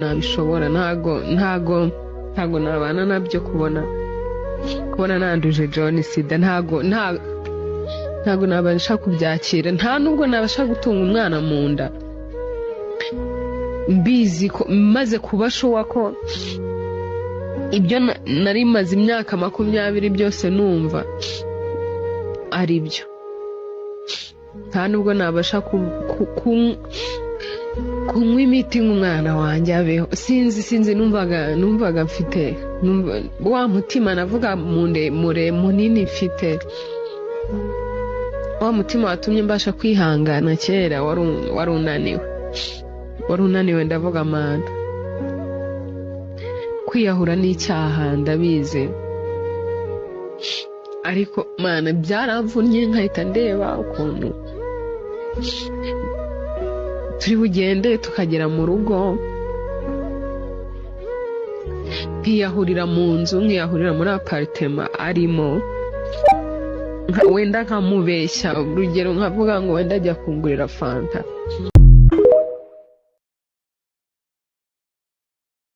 nabishobora ntago nabana nabyo kubona nanduje John sida ntago nabasha kubyakira, nta nubwo nabasha gutunga umwana mu nda mbizi ko maze kubashowa ko ibyo nari maze imyaka 20 byose numva ari byo. Nta nubwo nabasha kunywa imiti nk'umwana wanjye abeho. Sinzi numvaga mfite wa mutima navuga munini mfite, wa mutima watumye mbasha kwihangana kera wari unaniwe ndavuga mana kwiyahura n'icyaha ndabizi, ariko mana byaramvunnye nkahita ndeba ukuntu turi bugende tukagera mu rugo nkiyahurira mu nzu, nkiyahurira muri apartment arimo, wenda nkamubeshya urugero nkavuga ngo wenda ajya kungurira fanta